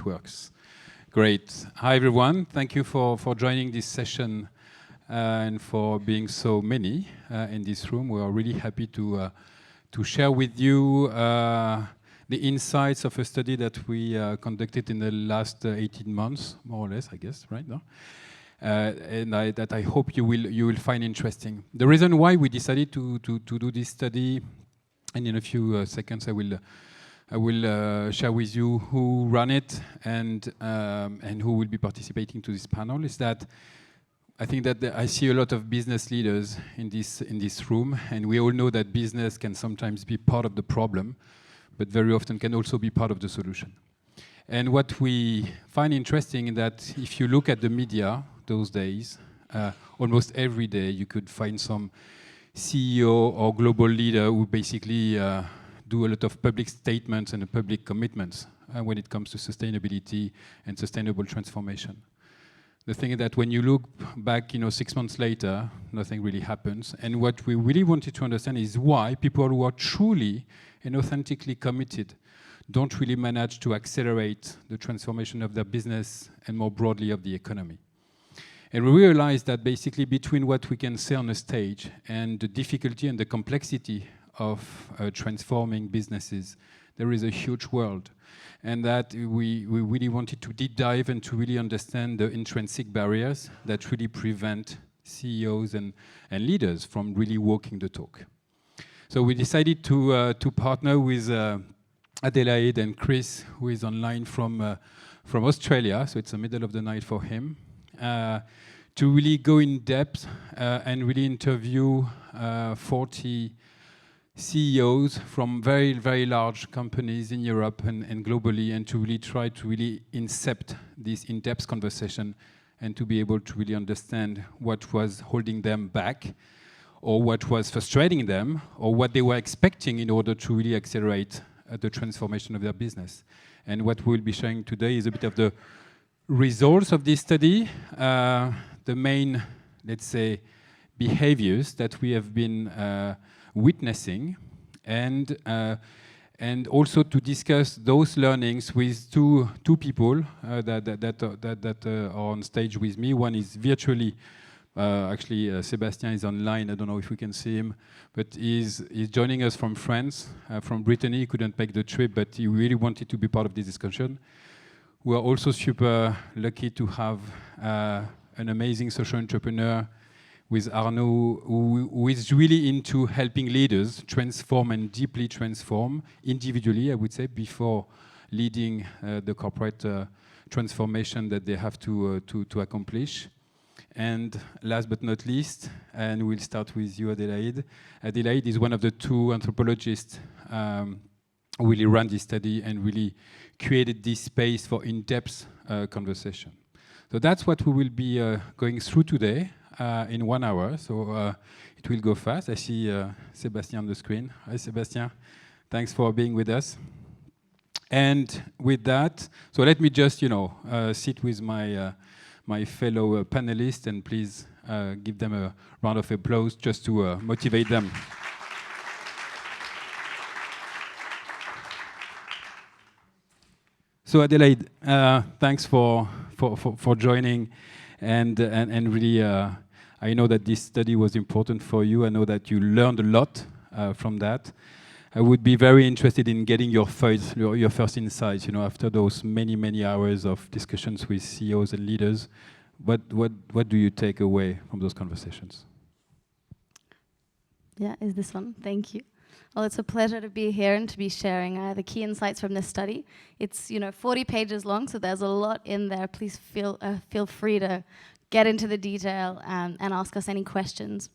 works. Great. Hi, everyone. Thank you for joining this session and for being so many in this room. We are really happy to share with you the insights of a study that we conducted in the last 18 months, more or less, I guess, right? No? That I hope you will find interesting. The reason why we decided to do this study, and in a few seconds I will share with you who ran it and who will be participating to this panel, is that I think that I see a lot of business leaders in this room, and we all know that business can sometimes be part of the problem, but very often can also be part of the solution. And what we find interesting is that if you look at the media those days, almost every day you could find some CEO or global leader who basically do a lot of public statements and public commitments when it comes to sustainability and sustainable transformation. The thing is that when you look back, 6 months later, nothing really happens. And what we really wanted to understand is why people who are truly and authentically committed don't really manage to accelerate the transformation of their business and more broadly of the economy. And we realized that basically between what we can say on a stage and the difficulty and the complexity of transforming businesses, there is a huge world. And that we really wanted to deep dive and to really understand the intrinsic barriers that really prevent CEOs and leaders from really walking the talk. So we decided to partner with Adelaïde and Chris, who is online from Australia, so it's the middle of the night for him, to really go in depth and really interview 40 CEOs from very, very large companies in Europe and globally, and to really try to really incept this in-depth conversation and to be able to really understand what was holding them back, or what was frustrating them, or what they were expecting in order to really accelerate the transformation of their business. And what we'll be showing today is a bit of the results of this study, the main, let's say, behaviors that we have been witnessing, and also to discuss those learnings with two people that are on stage with me. One is virtually, actually Sebastien is online. I don't know if we can see him, but he's joining us from France, from Brittany. He couldn't make the trip, but he really wanted to be part of this discussion. We are also super lucky to have an amazing social entrepreneur with Arnaud, who is really into helping leaders transform and deeply transform individually, I would say, before leading the corporate transformation that they have to accomplish. And last but not least, and we'll start with you, Adelaïde. Adelaïde is one of the two anthropologists who really ran this study and really created this space for in-depth conversation. So that's what we will be going through today in 1 hour. So it will go fast. I see Sebastien on the screen. Hi, Sebastien. Thanks for being with us. And with that, so let me just, sit with my fellow panelists, and please give them a round of applause just to motivate them. So Adelaïde, thanks for joining, and really, I know that this study was important for you. I know that you learned a lot from that. I would be very interested in getting your first insights. After those many hours of discussions with CEOs and leaders, what do you take away from those conversations? Yeah, is this one? Thank you. Well, it's a pleasure to be here and to be sharing the key insights from this study. It's 40 pages long, so there's a lot in there. Please feel free to get into the detail and ask us any questions.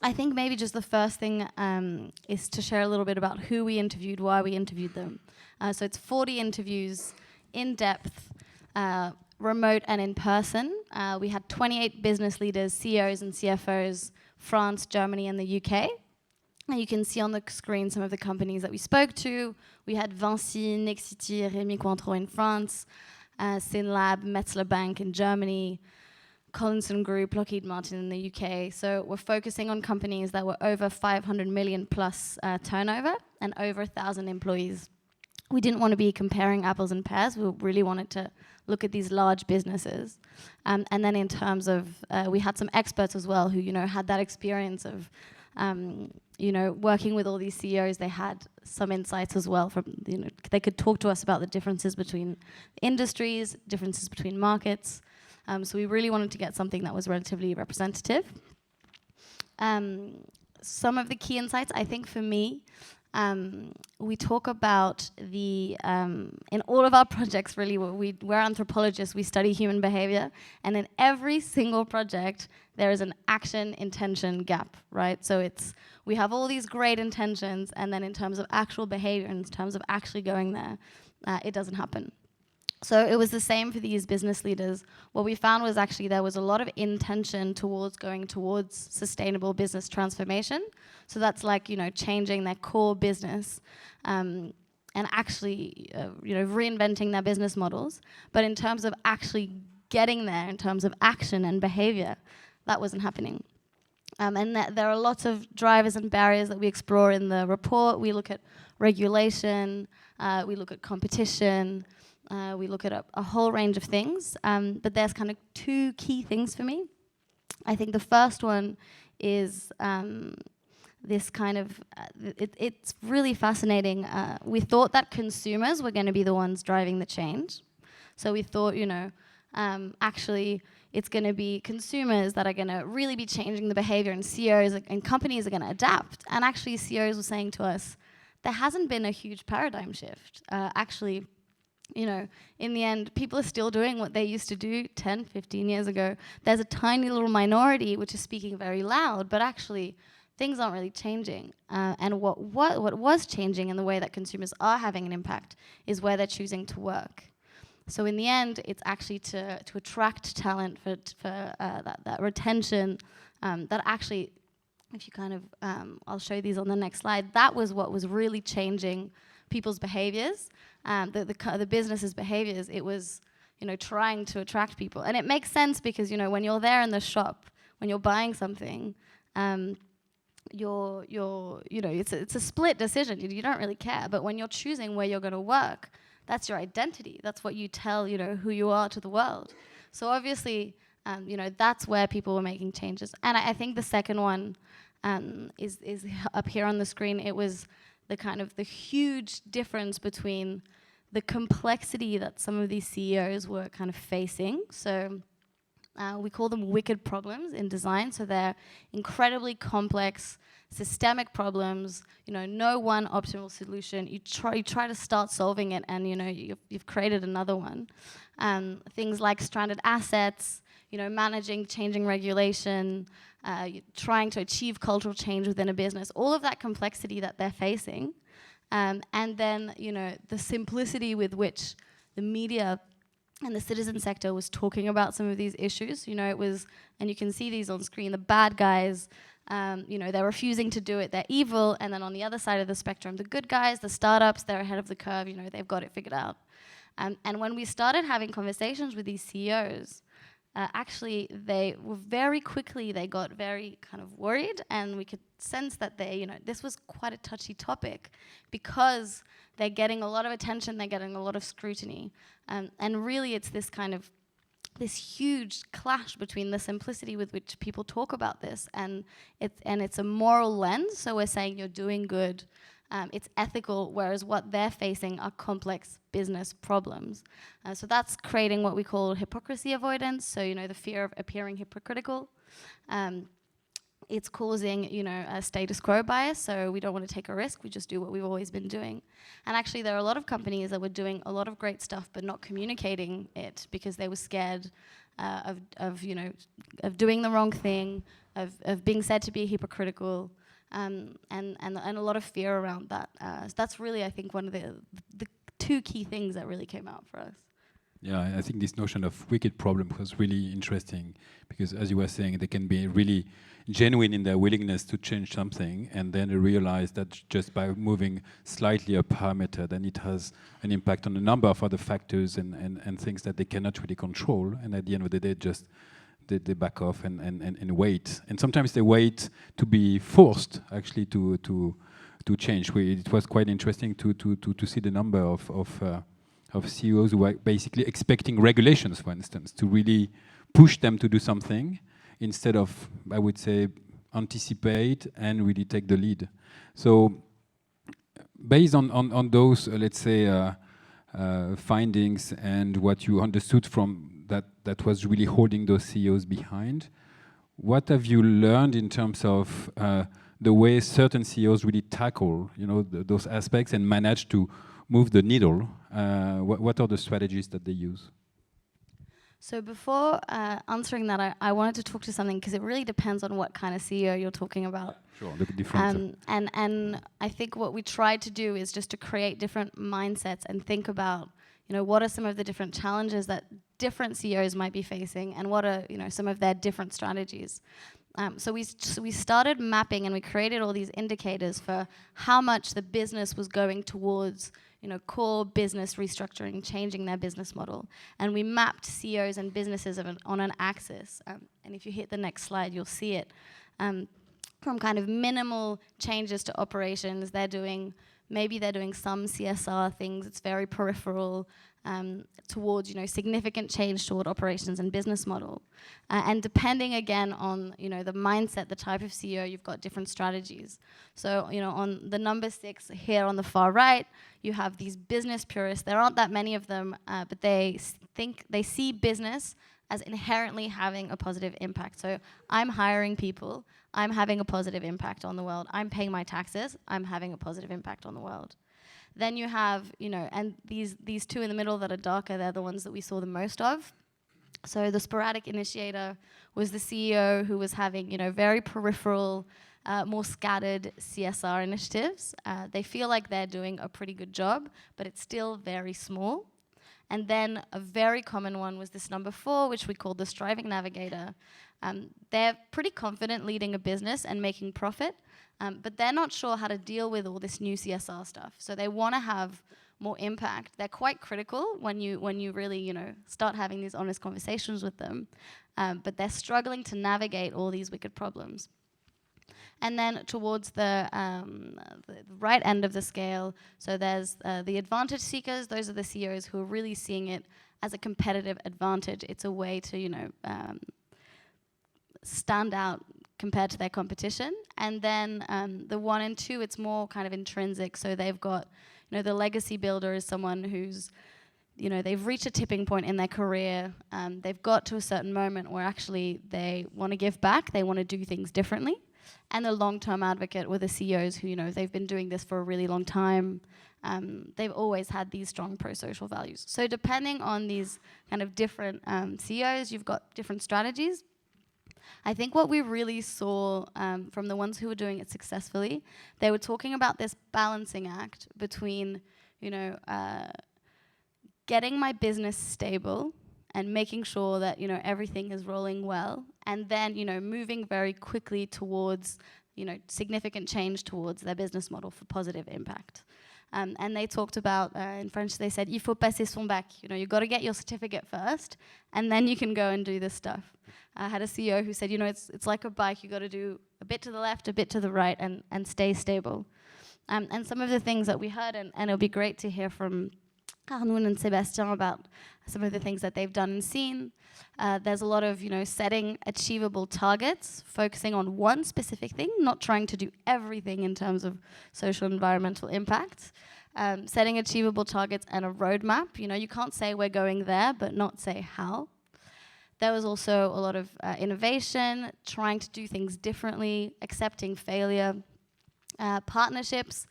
I think maybe just the first thing is to share a little bit about who we interviewed, why we interviewed them. So it's 40 interviews, in depth, remote and in person. We had 28 business leaders, CEOs and CFOs, France, Germany, and the UK. And you can see on the screen some of the companies that we spoke to. We had Vinci, Nexity, Rémy Cointreau in France, Synlab, Metzler Bank in Germany, Collinson Group, Lockheed Martin in the UK. So we're focusing on companies that were over 500 million plus turnover and over 1,000 employees. we didn't want to be comparing apples and pears. We really wanted to look at these large businesses. And then in terms of, we had some experts as well who, had that experience of, working with all these CEOs. They had some insights as well from, they could talk to us about the differences between industries, differences between markets. So we really wanted to get something that was relatively representative. Some of the key insights, I think for me, we talk about the, in all of our projects really, we're anthropologists, we study human behavior, and in every single project, there is an action-intention gap, right? So we have all these great intentions, and then in terms of actual behavior, in terms of actually going there, it doesn't happen. So it was the same for these business leaders. What we found was actually there was a lot of intention towards going towards sustainable business transformation. So that's like, changing their core business and actually, reinventing their business models. But in terms of actually getting there, in terms of action and behavior, that wasn't happening. And there are lots of drivers and barriers that we explore in the report. We look at regulation, we look at competition, we look at a whole range of things, but there's kind of two key things for me. I think the first one is this kind of, it's really fascinating. We thought that consumers were going to be the ones driving the change. So we thought, actually it's going to be consumers that are going to really be changing the behavior, and CEOs and companies are going to adapt. And actually CEOs were saying to us, there hasn't been a huge paradigm shift. Actually, in the end, people are still doing what they used to do 10, 15 years ago. There's a tiny little minority which is speaking very loud, but actually things aren't really changing. And what was changing in the way that consumers are having an impact is where they're choosing to work. So in the end, it's actually to attract talent for that retention, that actually, if you kind of, I'll show you these on the next slide, that was what was really changing people's behaviors, the business's behaviors. It was, trying to attract people. And it makes sense because, when you're there in the shop, when you're buying something, it's a split decision. You don't really care. But when you're choosing where you're going to work, that's your identity. That's what you tell, who you are to the world. So obviously, that's where people were making changes. And I think the second one is up here on the screen. It was the huge difference between the complexity that some of these CEOs were kind of facing. So we call them wicked problems in design. So they're incredibly complex, systemic problems. No one optimal solution. You try to start solving it, and you've created another one. Things like stranded assets, managing changing regulation, trying to achieve cultural change within a business. All of that complexity that they're facing, and then the simplicity with which the media and the citizen sector was talking about some of these issues. It was, and you can see these on screen, the bad guys, they're refusing to do it, they're evil, and then on the other side of the spectrum, the good guys, the startups, they're ahead of the curve, they've got it figured out. And when we started having conversations with these CEOs, actually they got very kind of worried, and we could sense that this was quite a touchy topic because they're getting a lot of attention, they're getting a lot of scrutiny. And really it's this huge clash between the simplicity with which people talk about this, and it's a moral lens. So we're saying you're doing good, it's ethical, whereas what they're facing are complex business problems. So that's creating what we call hypocrisy avoidance. So the fear of appearing hypocritical. It's causing a status quo bias. So we don't want to take a risk. We just do what we've always been doing. And actually, there are a lot of companies that were doing a lot of great stuff, but not communicating it because they were scared of doing the wrong thing, of being said to be hypocritical. And a lot of fear around that. So that's really, I think, one of the two key things that really came out for us. Yeah, I think this notion of wicked problem was really interesting because, as you were saying, they can be really genuine in their willingness to change something, and then they realize that just by moving slightly a parameter, then it has an impact on a number of other factors and things that they cannot really control. And at the end of the day, just they back off and wait. And sometimes they wait to be forced actually to change. It was quite interesting to see the number of CEOs who are basically expecting regulations, for instance, to really push them to do something instead of, I would say, anticipate and really take the lead. So based on those, let's say, findings and what you understood from that was really holding those CEOs behind, what have you learned in terms of the way certain CEOs really tackle, those aspects and manage to move the needle? What are the strategies that they use? So before answering that, I wanted to talk to something because it really depends on what kind of CEO you're talking about. Sure, the different. And I think what we tried to do is just to create different mindsets and think about, what are some of the different challenges that different CEOs might be facing, and what are, some of their different strategies. So we started mapping, and we created all these indicators for how much the business was going towards, core business restructuring, changing their business model. And we mapped CEOs and businesses on an axis. And if you hit the next slide, you'll see it. From kind of minimal changes to operations, maybe they're doing some CSR things. It's very peripheral, towards significant change toward operations and business model. And depending again on the mindset, the type of CEO, you've got different strategies. So on the number 6 here on the far right, you have these business purists. There aren't that many of them, but they see business as inherently having a positive impact. So I'm hiring people, I'm having a positive impact on the world. I'm paying my taxes, I'm having a positive impact on the world. Then you have, and these two in the middle that are darker, they're the ones that we saw the most of. So the sporadic initiator was the CEO who was having, very peripheral, more scattered CSR initiatives. They feel like they're doing a pretty good job, but it's still very small. And then a very common one was this number 4, which we call the striving navigator. They're pretty confident leading a business and making profit, but they're not sure how to deal with all this new CSR stuff. So they want to have more impact. They're quite critical when you really start having these honest conversations with them, but they're struggling to navigate all these wicked problems. And then towards the right end of the scale, so there's the advantage seekers. Those are the CEOs who are really seeing it as a competitive advantage. It's a way to stand out compared to their competition. And then the 1 and 2, it's more kind of intrinsic. So they've got, the legacy builder is someone who's, they've reached a tipping point in their career. They've got to a certain moment where actually they want to give back. They want to do things differently. And the long-term advocate were the CEOs who, they've been doing this for a really long time. They've always had these strong pro-social values. So depending on these kind of different CEOs, you've got different strategies. I think what we really saw from the ones who were doing it successfully, they were talking about this balancing act between, getting my business stable and making sure that, everything is rolling well, and then, moving very quickly towards, significant change towards their business model for positive impact. And they talked about, in French, they said, il faut passer son bac. You've got to get your certificate first, and then you can go and do this stuff. I had a CEO who said, it's like a bike. You've got to do a bit to the left, a bit to the right, and stay stable. And some of the things that we heard, and it'll be great to hear from Arnaud and Sebastien about some of the things that they've done and seen. There's a lot of, setting achievable targets, focusing on one specific thing, not trying to do everything in terms of social and environmental impact. Setting achievable targets and a roadmap. You can't say we're going there, but not say how. There was also a lot of innovation, trying to do things differently, accepting failure. Partnerships,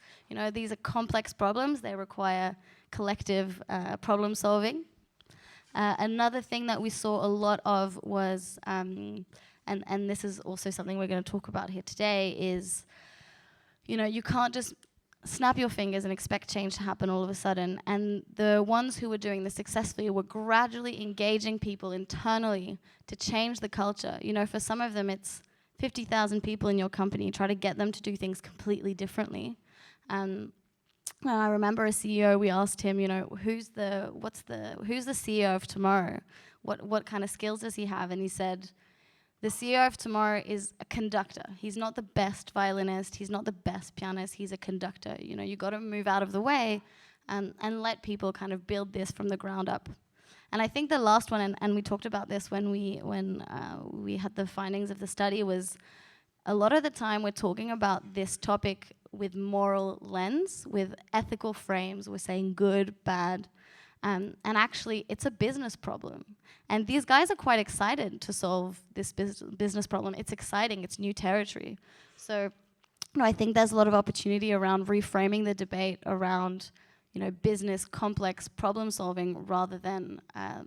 these are complex problems. They require collective problem solving. Another thing that we saw a lot of was, and this is also something we're going to talk about here today, is, you can't just snap your fingers and expect change to happen all of a sudden. And the ones who were doing this successfully were gradually engaging people internally to change the culture. For some of them, it's 50,000 people in your company. Try to get them to do things completely differently. I remember a CEO. We asked him, who's the CEO of tomorrow? What kind of skills does he have? And he said, The CEO of tomorrow is a conductor. He's not the best violinist. He's not the best pianist. He's a conductor. You know, you got to move out of the way and let people kind of build this from the ground up. And I think the last one, and we talked about this when we had the findings of the study, was a lot of the time we're talking about this topic with moral lens, with ethical frames. We're saying good, bad, and actually it's a business problem. And these guys are quite excited to solve this business problem. It's exciting, it's new territory. So I think there's a lot of opportunity around reframing the debate around business complex problem solving rather than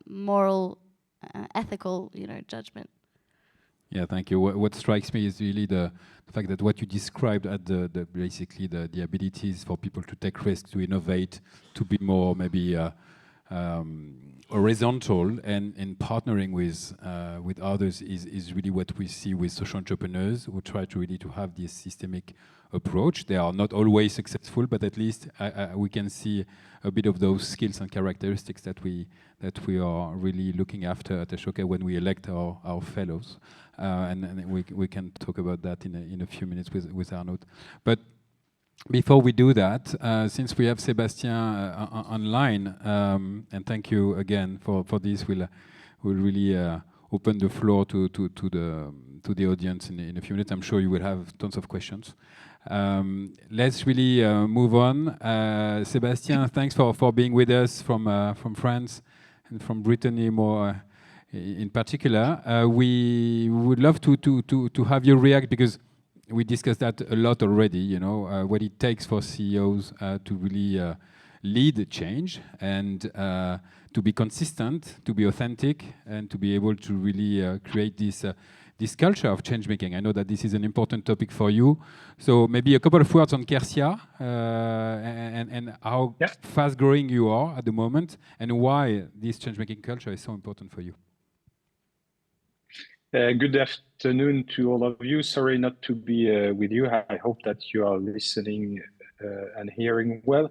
moral, ethical judgment. Yeah, thank you. What strikes me is really the fact that what you described at basically the abilities for people to take risks, to innovate, to be more maybe horizontal and partnering with others is really what we see with social entrepreneurs who try to really to have this systemic approach. They are not always successful, but at least we can see a bit of those skills and characteristics that we are really looking after at Ashoka when we elect our fellows. And we can talk about that in a few minutes with Arnaud. But before we do that, since we have Sebastien online, and thank you again for this, we'll really open the floor to the audience in a few minutes. I'm sure you will have tons of questions. Let's really move on. Sebastien, thanks for being with us from France and from Brittany more in particular. We would love to have you react, because we discussed that a lot already, what it takes for CEOs to really lead change and to be consistent, to be authentic, and to be able to really create this culture of change making. I know that this is an important topic for you. So maybe a couple of words on Kersia and how fast growing you are at the moment and why this change making culture is so important for you. Good afternoon to all of you. Sorry not to be with you. I hope that you are listening and hearing well.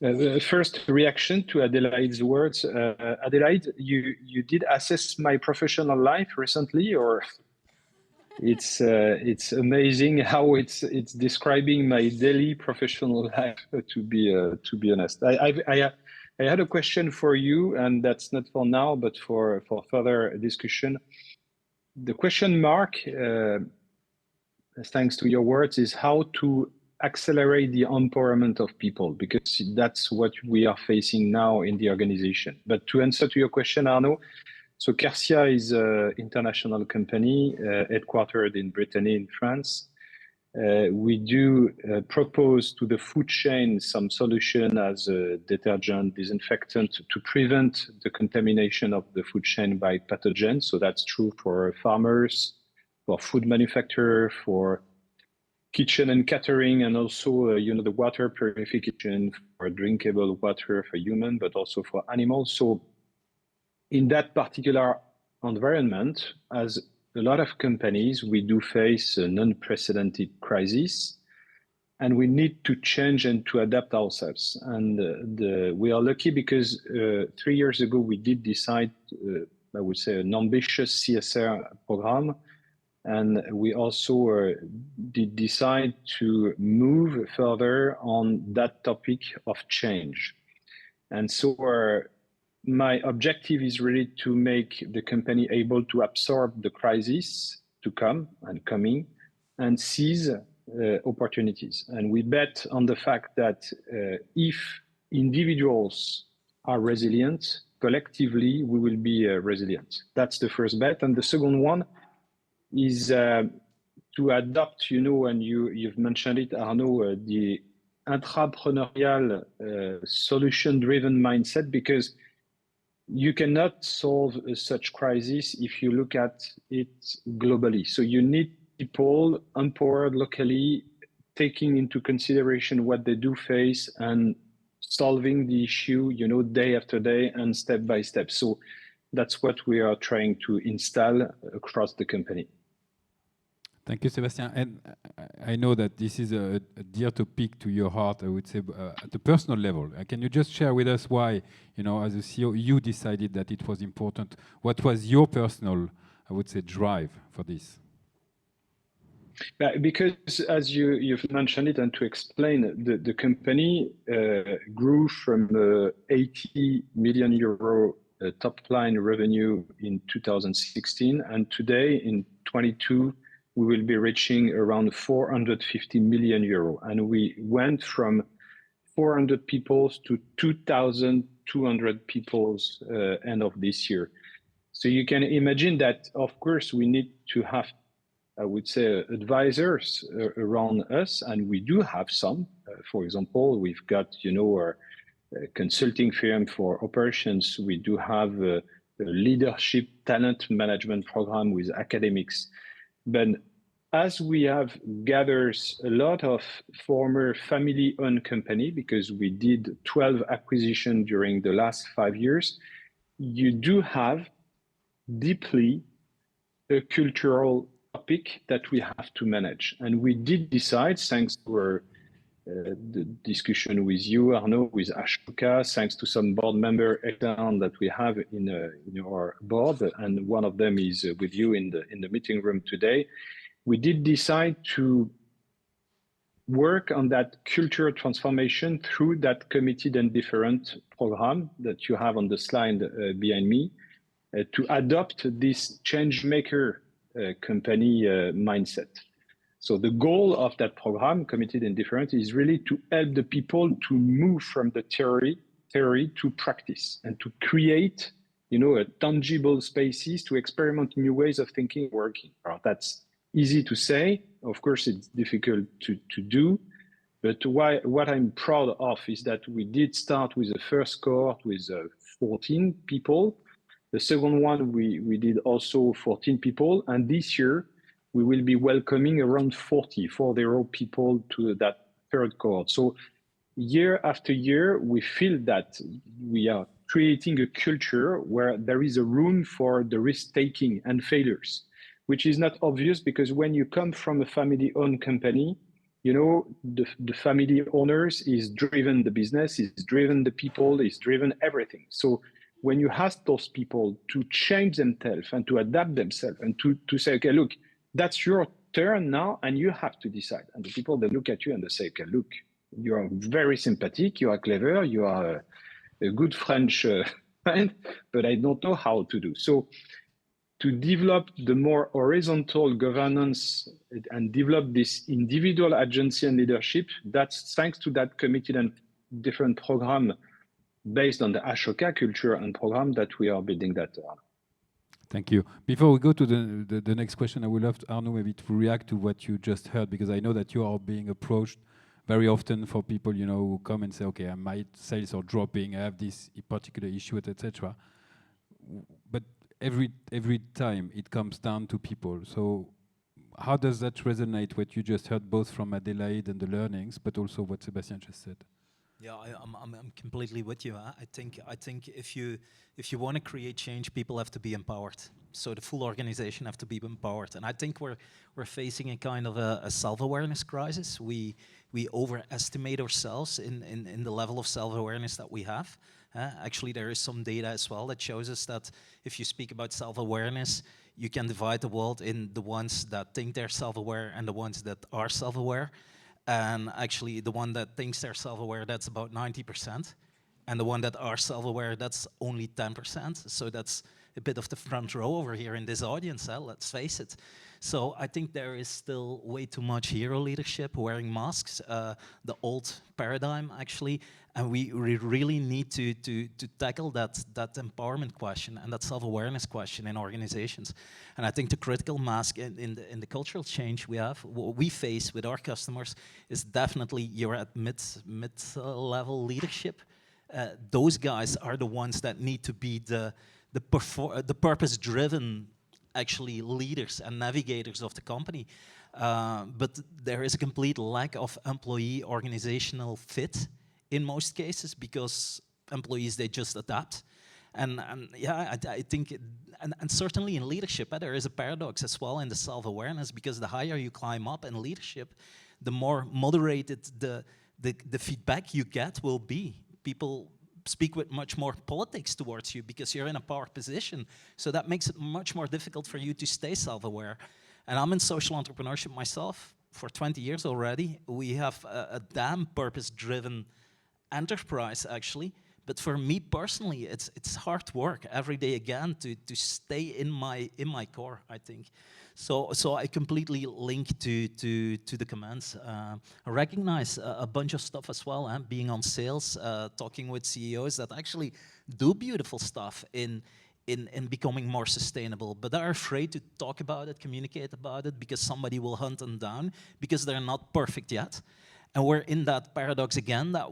The first reaction to Adelaide's words. Adelaide, you did assess my professional life recently, or it's amazing how it's describing my daily professional life. To be honest, I had a question for you, and that's not for now, but for further discussion. The question mark, thanks to your words, is how to accelerate the empowerment of people, because that's what we are facing now in the organization. But to answer to your question, Arnaud, so Kersia is an international company headquartered in Brittany in France. We do propose to the food chain some solution as a detergent, disinfectant to prevent the contamination of the food chain by pathogens. So that's true for farmers, for food manufacturers, for kitchen and catering, and also the water purification for drinkable water for human, but also for animals. So in that particular environment, as a lot of companies, we do face an unprecedented crisis, and we need to change and to adapt ourselves. And we are lucky because 3 years ago, we did decide, I would say, an ambitious CSR program. And we also did decide to move further on that topic of change. And so my objective is really to make the company able to absorb the crisis to come and coming and seize opportunities. And we bet on the fact that if individuals are resilient, collectively, we will be resilient. That's the first bet. And the second one is to adopt, and you've mentioned it, Arnaud, the entrepreneurial solution-driven mindset, because you cannot solve such crisis if you look at it globally. So you need people empowered locally, taking into consideration what they do face and solving the issue, day after day and step by step. So that's what we are trying to install across the company. Thank you, Sebastien. And I know that this is a dear topic to your heart, I would say, at a personal level. Can you just share with us why, as a CEO, you decided that it was important? What was your personal I would say, drive for this? Because as you've mentioned it, and to explain, the company grew from 80 million euro top line revenue in 2016, and today in 22 we will be reaching around 450 million euro, and we went from 400 people to 2,200 people end of this year. So you can imagine that, of course, we need to have, I would say, advisors around us, and we do have some. For example, we've got, our consulting firm for operations. We do have a leadership talent management program with academics. But as we have gathered a lot of former family-owned company, because we did 12 acquisitions during the last 5 years, you do have deeply a cultural topic that we have to manage. And we did decide, thanks to the discussion with you, Arnaud, with Ashoka, thanks to some board member that we have in our board, and one of them is with you in the meeting room today. We did decide to work on that cultural transformation through that committed and different program that you have on the slide behind me, to adopt this Changemaker company mindset. So the goal of that program, Committed and Different, is really to help the people to move from the theory to practice, and to create, a tangible spaces to experiment new ways of thinking, working. That's easy to say. Of course, it's difficult to do. But what I'm proud of is that we did start with the first cohort with 14 people. The second one, we did also 14 people. And this year, we will be welcoming around 40 people to that third cohort. So year after year, we feel that we are creating a culture where there is a room for the risk-taking and failures, which is not obvious, because when you come from a family-owned company, the family owners is driven the business, is driven the people, is driven everything. So when you ask those people to change themselves and to adapt themselves and to say, okay, look, that's your turn now, and you have to decide. And the people, they look at you and they say, okay, look, you are very sympathetic, you are clever, you are a good French friend, but I don't know how to do. So to develop the more horizontal governance and develop this individual agency and leadership, that's thanks to that Committed and Different program based on the Ashoka culture and program that we are building that on. Thank you. Before we go to the next question, I would love Arnaud maybe to react to what you just heard, because I know that you are being approached very often for people, who come and say, okay, my sales are dropping, I have this particular issue, etc. But every time it comes down to people. So how does that resonate, what you just heard, both from Adelaide and the learnings, but also what Sebastien just said? Yeah, I'm completely with you. I think if you want to create change, people have to be empowered. So the full organization have to be empowered. And I think we're facing a kind of a self-awareness crisis. We overestimate ourselves in the level of self-awareness that we have. Actually, there is some data as well that shows us that if you speak about self-awareness, you can divide the world in the ones that think they're self-aware and the ones that are self-aware. And actually, the one that thinks they're self-aware, that's about 90%. And the one that are self-aware, that's only 10%. So that's a bit of the front row over here in this audience, let's face it. So I think there is still way too much hero leadership, wearing masks, the old paradigm, actually. And we really need to tackle that empowerment question and that self-awareness question in organizations. And I think the critical mass in the cultural change what we face with our customers is definitely you're at mid-level leadership. Those guys are the ones that need to be the purpose-driven actually leaders and navigators of the company. But there is a complete lack of employee organizational fit in most cases, because employees, they just adapt. And yeah, I think, and certainly in leadership, there is a paradox as well in the self-awareness, because the higher you climb up in leadership, the more moderated the feedback you get will be. People speak with much more politics towards you because you're in a power position. So that makes it much more difficult for you to stay self-aware. And I'm in social entrepreneurship myself for 20 years already. We have a damn purpose-driven enterprise, actually. But for me personally, it's hard work every day again to stay in my core, I think. So I completely link to the comments. I recognize a bunch of stuff as well, being on sales, talking with CEOs that actually do beautiful stuff in becoming more sustainable, but are afraid to talk about it, communicate about it, because somebody will hunt them down because they're not perfect yet. And we're in that paradox again that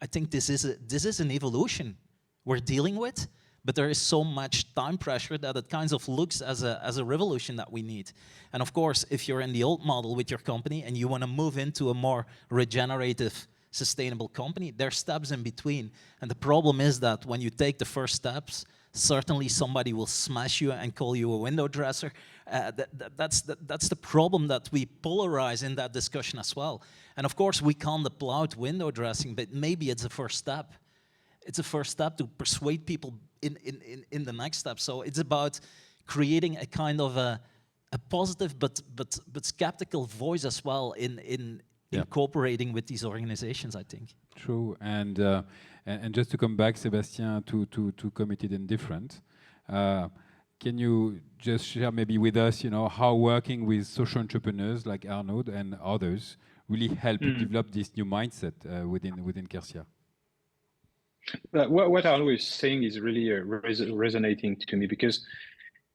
I think this is an evolution we're dealing with, but there is so much time pressure that it kind of looks as a revolution that we need. And of course, if you're in the old model with your company and you want to move into a more regenerative, sustainable company, there are steps in between. And the problem is that when you take the first steps, certainly somebody will smash you and call you a window dresser. That's the problem that we polarize in that discussion as well. And of course, we can't applaud window dressing, but maybe it's a first step. It's a first step to persuade people in the next step. So it's about creating a kind of a positive but skeptical voice as well in cooperating with these organizations, I think. True, and just to come back, Sebastien, to committed and different. Can you just share maybe with us, how working with social entrepreneurs like Arnaud and others really help develop this new mindset within Kersia? What Arnaud is saying is really resonating to me because,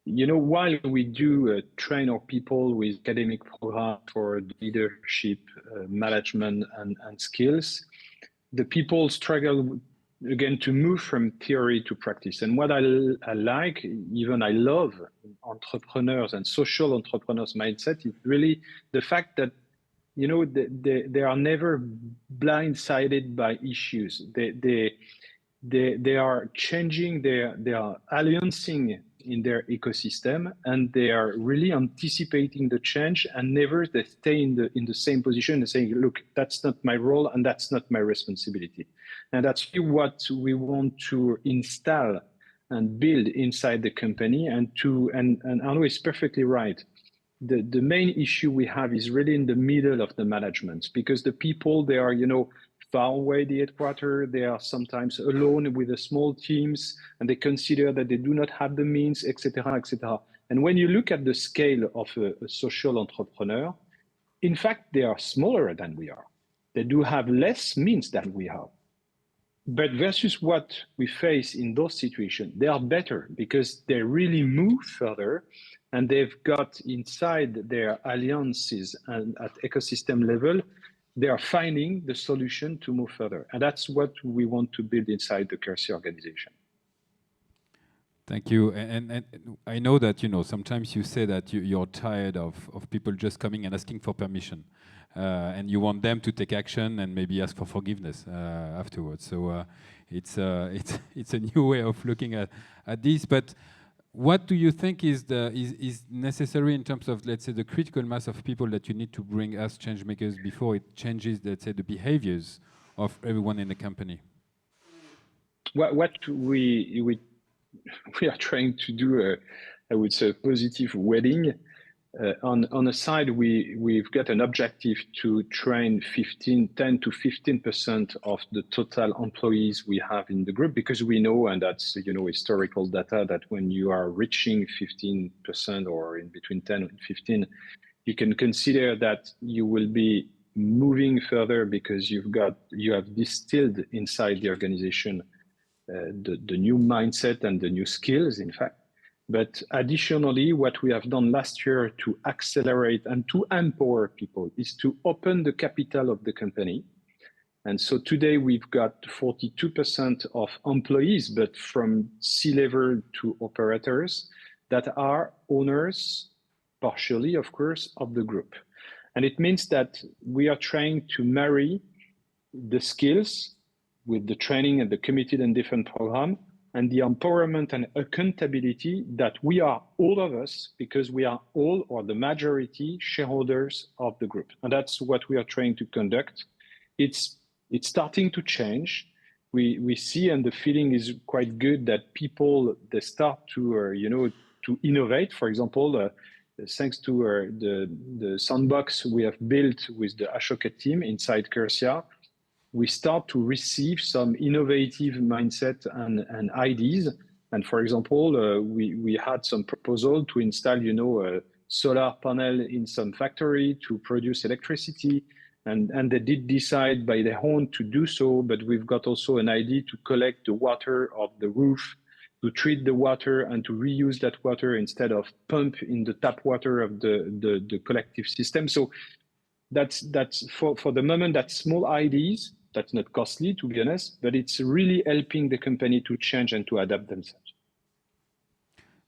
while we do train our people with academic programs for leadership, management, and skills, the people struggle again to move from theory to practice. And what I like, even I love entrepreneurs and social entrepreneurs mindset is really the fact that they are never blindsided by issues. They are changing, they are alliancing in their ecosystem, and they are really anticipating the change, and never they stay in the same position and saying, look, that's not my role and that's not my responsibility. And that's what we want to install and build inside the company. And Arnaud is perfectly right. The main issue we have is really in the middle of the management, because the people, they are, far away the headquarters, they are sometimes alone with the small teams, and they consider that they do not have the means, etc., etc. And when you look at the scale of a social entrepreneur, in fact, they are smaller than we are. They do have less means than we have. But versus what we face in those situations, they are better because they really move further, and they've got inside their alliances and at ecosystem level, they are finding the solution to move further. And that's what we want to build inside the Kersia organization. Thank you. And I know that, sometimes you say that you're tired of people just coming and asking for permission. And you want them to take action and maybe ask for forgiveness afterwards. So it's a new way of looking at this. But what do you think is necessary in terms of, let's say, the critical mass of people that you need to bring as change makers before it changes, let's say, the behaviors of everyone in the company? What we are trying to do, I would say, a positive wedding. On a side, we've got an objective to train 10 to 15% of the total employees we have in the group, because we know, and that's historical data, that when you are reaching 15% or in between 10 and 15, you can consider that you will be moving further because you have distilled inside the organization the new mindset and the new skills, in fact. But additionally, what we have done last year to accelerate and to empower people is to open the capital of the company. And so today we've got 42% of employees, but from C-level to operators, that are owners, partially, of course, of the group. And it means that we are trying to marry the skills with the training and the committed and different program, and the empowerment and accountability that we are, all of us, because we are all, or the majority, shareholders of the group. And that's what we are trying to conduct. It's starting to change. we see, and the feeling is quite good, that people, they start to to innovate. For example, thanks to the sandbox we have built with the Ashoka team inside Kersia, we start to receive some innovative mindset and ideas. And for example, we had some proposal to install, a solar panel in some factory to produce electricity. And they did decide by their own to do so, but we've got also an idea to collect the water of the roof, to treat the water and to reuse that water instead of pump in the tap water of the collective system. So that's for the moment, that's small ideas. That's not costly, to be honest, but it's really helping the company to change and to adapt themselves.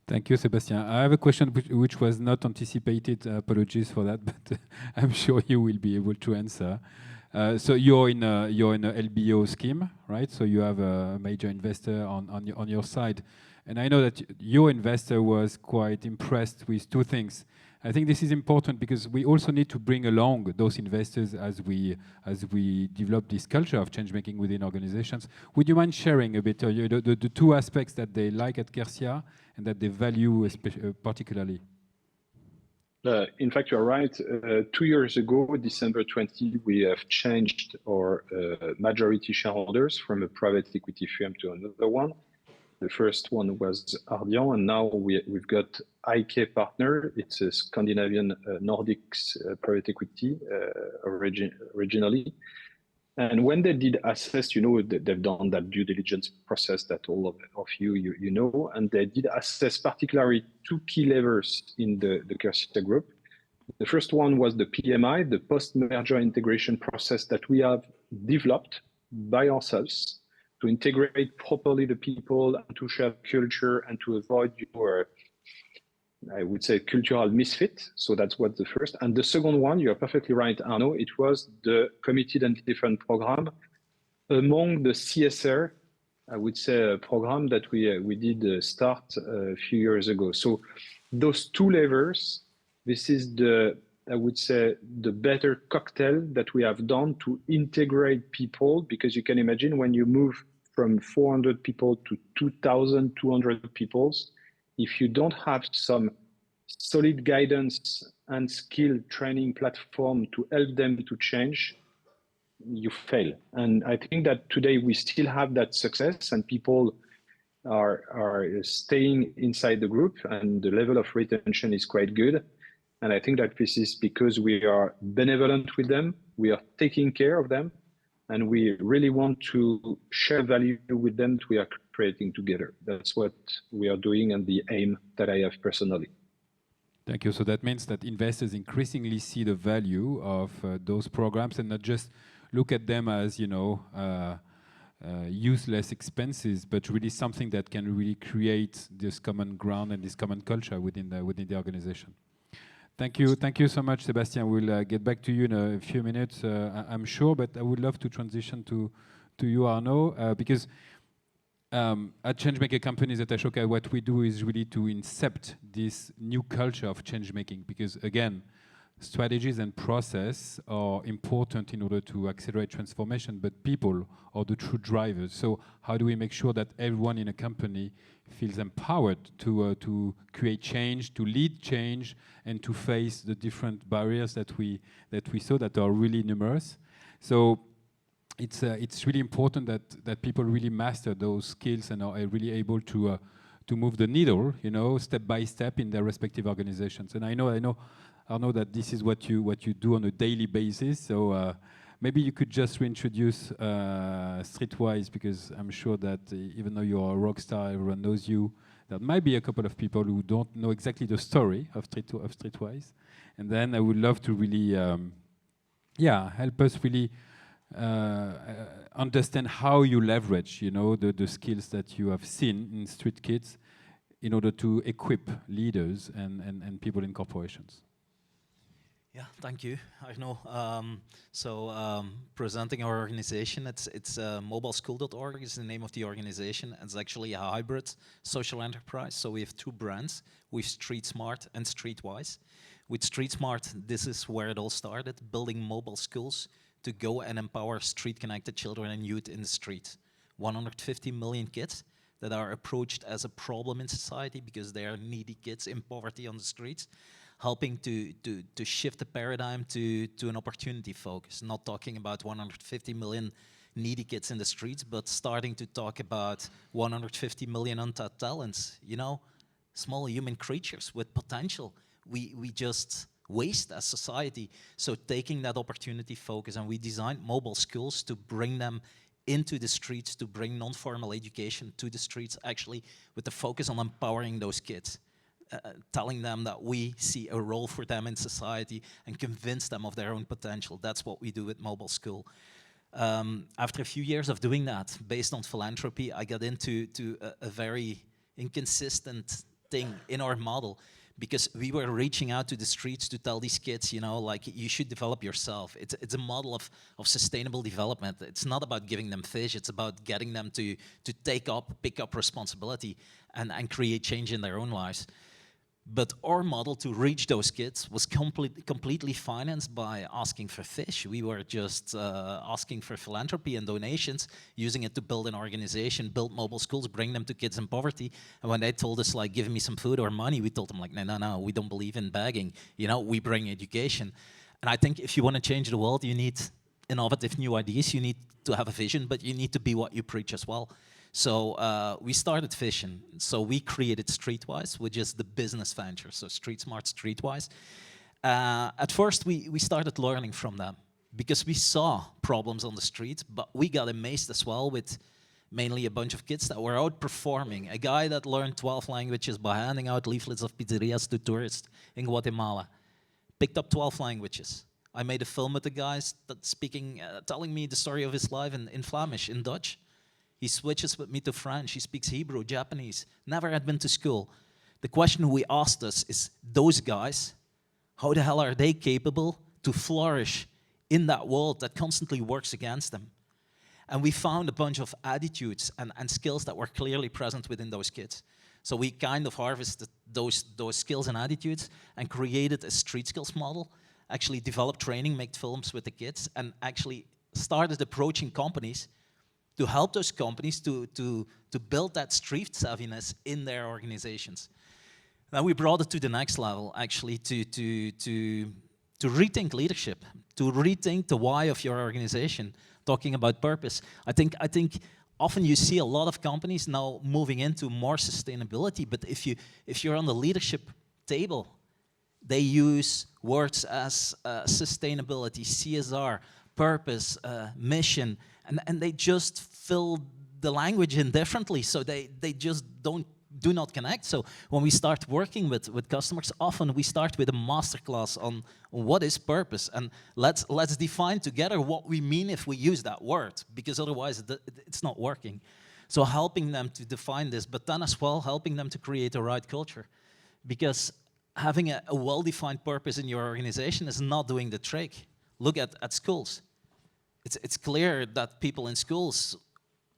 Thank you, Sebastien. I have a question which was not anticipated. Apologies for that, but I'm sure you will be able to answer. So you're in a LBO scheme, right? So you have a major investor on your side, and I know that your investor was quite impressed with two things. I think this is important because we also need to bring along those investors as we develop this culture of change making within organizations. Would you mind sharing a bit the two aspects that they like at Kersia and that they value particularly? In fact, you're right. 2 years ago, December 20, we have changed our majority shareholders from a private equity firm to another one. The first one was Arnaud, and now we've got IK Partner. It's a Scandinavian Nordics private equity originally. And when they did assess, they've done that due diligence process that all of you know, and they did assess particularly two key levers in the Kersia group. The first one was the PMI, the post-merger integration process that we have developed by ourselves to integrate properly the people and to share culture and to avoid your, I would say, cultural misfit. So that's what the first. And the second one, you're perfectly right, Arnaud, it was the committed and different program among the CSR, I would say, program that we did start a few years ago. So those two levers, this is I would say, the better cocktail that we have done to integrate people, because you can imagine when you move from 400 people to 2,200 people, if you don't have some solid guidance and skill training platform to help them to change, you fail. And I think that today we still have that success and people are staying inside the group and the level of retention is quite good. And I think that this is because we are benevolent with them, we are taking care of them, and we really want to share value with them that we are creating together. That's what we are doing and the aim that I have personally. Thank you. So that means that investors increasingly see the value of those programs and not just look at them as, useless expenses, but really something that can really create this common ground and this common culture within the organization. Thank you so much, Sebastien. We'll get back to you in a few minutes, I'm sure, but I would love to transition to you, Arnaud, because at Changemaker companies at Ashoka, what we do is really to incept this new culture of change making, because again, strategies and process are important in order to accelerate transformation, but people are the true drivers. So how do we make sure that everyone in a company feels empowered to create change, to lead change, and to face the different barriers that we saw that are really numerous? So it's really important that people really master those skills and are really able to move the needle, step by step in their respective organizations. And I know, Arnaud, that this is what you do on a daily basis. So maybe you could just reintroduce Streetwize, because I'm sure that even though you're a rock star, everyone knows you. There might be a couple of people who don't know exactly the story of Streetwize. And then I would love to really, help us really understand how you leverage, the skills that you have seen in Street Kids in order to equip leaders and people in corporations. Yeah, thank you, Arnaud. Presenting our organization, it's mobileschool.org is the name of the organization. It's actually a hybrid social enterprise. So we have two brands. We have Street Smart and Streetwize. With Street Smart, this is where it all started, building mobile schools to go and empower street-connected children and youth in the street. 150 million kids that are approached as a problem in society because they are needy kids in poverty on the streets, helping to shift the paradigm to an opportunity focus, not talking about 150 million needy kids in the streets, but starting to talk about 150 million untapped talents, you know, small human creatures with potential. We just waste as society. So taking that opportunity focus, and we designed mobile schools to bring them into the streets, to bring non-formal education to the streets, actually with the focus on empowering those kids, telling them that we see a role for them in society and convince them of their own potential. That's what we do with Mobile School. After a few years of doing that, based on philanthropy, I got into a very inconsistent thing in our model, because we were reaching out to the streets to tell these kids, you know, like, you should develop yourself. It's a model of sustainable development. It's not about giving them fish, it's about getting them to pick up responsibility and create change in their own lives. But our model to reach those kids was completely financed by asking for fish. We were just asking for philanthropy and donations, using it to build an organization, build mobile schools, bring them to kids in poverty. And when they told us, like, give me some food or money, we told them, like, no, we don't believe in begging. You know, we bring education. And I think if you want to change the world, you need innovative new ideas. You need to have a vision, but you need to be what you preach as well. So we started Vision. So we created Streetwize, which is the business venture. So Street Smart, Streetwize. At first, we started learning from them because we saw problems on the street, but we got amazed as well with mainly a bunch of kids that were outperforming. A guy that learned 12 languages by handing out leaflets of pizzerias to tourists in Guatemala. Picked up 12 languages. I made a film with the guys that telling me the story of his life in Flemish, in Dutch. He switches with me to French. He speaks Hebrew, Japanese. Never had been to school. The question we asked us is, those guys, how the hell are they capable to flourish in that world that constantly works against them? And we found a bunch of attitudes and skills that were clearly present within those kids. So we kind of harvested those skills and attitudes and created a street skills model, actually developed training, made films with the kids, and actually started approaching companies to help those companies to build that street savviness in their organizations. Now we brought it to the next level, actually, to rethink leadership, to rethink the why of your organization, talking about purpose. I think often you see a lot of companies now moving into more sustainability, but if you're on the leadership table, they use words as sustainability, CSR, purpose, mission, and they just fill the language in differently, so they just do not connect. So when we start working with customers, often we start with a masterclass on what is purpose, and let's define together what we mean if we use that word, because otherwise it's not working. So helping them to define this, but then as well helping them to create the right culture, because having a well-defined purpose in your organization is not doing the trick. Look at schools. It's clear that people in schools,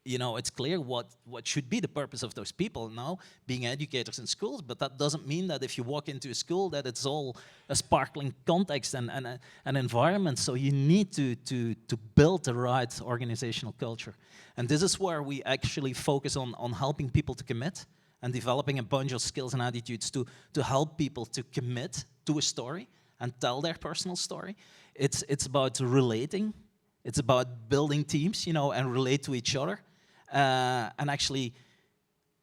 you know, it's clear what should be the purpose of those people now, being educators in schools, but that doesn't mean that if you walk into a school that it's all a sparkling context and an environment. So you need to build the right organizational culture. And this is where we actually focus on helping people to commit and developing a bunch of skills and attitudes to help people to commit to a story and tell their personal story. It's about relating. It's about building teams, you know, and relate to each other. And actually,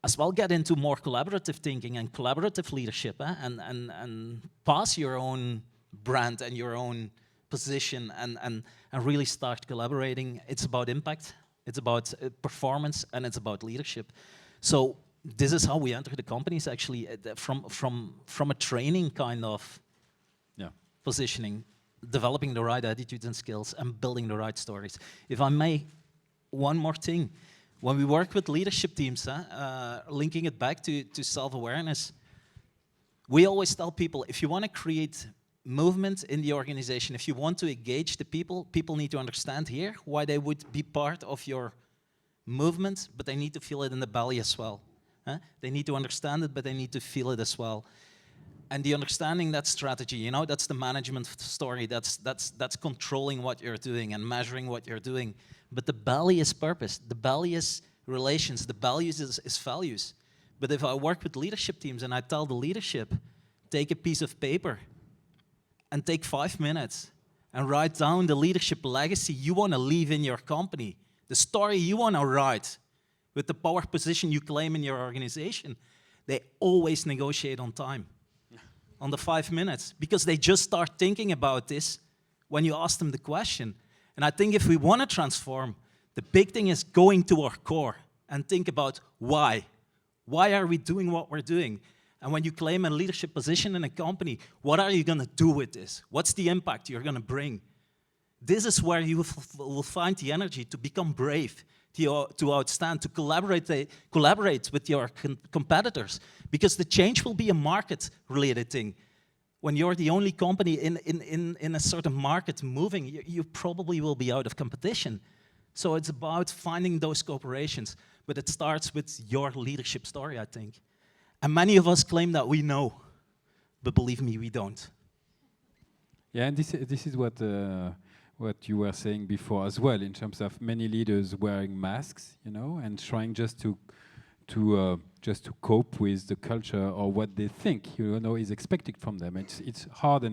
as well, get into more collaborative thinking and collaborative leadership, and pass your own brand and your own position and really start collaborating. It's about impact, it's about performance, and it's about leadership. So this is how we enter the companies, actually, from a training kind of positioning, developing the right attitudes and skills, and building the right stories. If I may, one more thing. When we work with leadership teams, linking it back to self-awareness, we always tell people, if you want to create movement in the organization, if you want to engage the people need to understand here why they would be part of your movement, but they need to feel it in the belly as well. They need to understand it, but they need to feel it as well. And the understanding that strategy, you know, that's the management story, that's controlling what you're doing and measuring what you're doing. But the belly is purpose, the belly is relations, the values is values. But if I work with leadership teams and I tell the leadership, take a piece of paper and take 5 minutes and write down the leadership legacy you want to leave in your company, the story you want to write with the power position you claim in your organization, they always negotiate on time, on the 5 minutes, because they just start thinking about this when you ask them the question. And I think if we want to transform, the big thing is going to our core and think about why. Why are we doing what we're doing? And when you claim a leadership position in a company, what are you going to do with this? What's the impact you're going to bring? This is where you will find the energy to become brave, to outstand, to collaborate with your competitors, because the change will be a market-related thing. When you're the only company in a certain market moving, you probably will be out of competition. So it's about finding those cooperations, but it starts with your leadership story, I think. And many of us claim that we know, but believe me, we don't. Yeah, and this is what you were saying before as well, in terms of many leaders wearing masks, you know, and trying just to cope with the culture or what they think, you know, is expected from them. It's hard,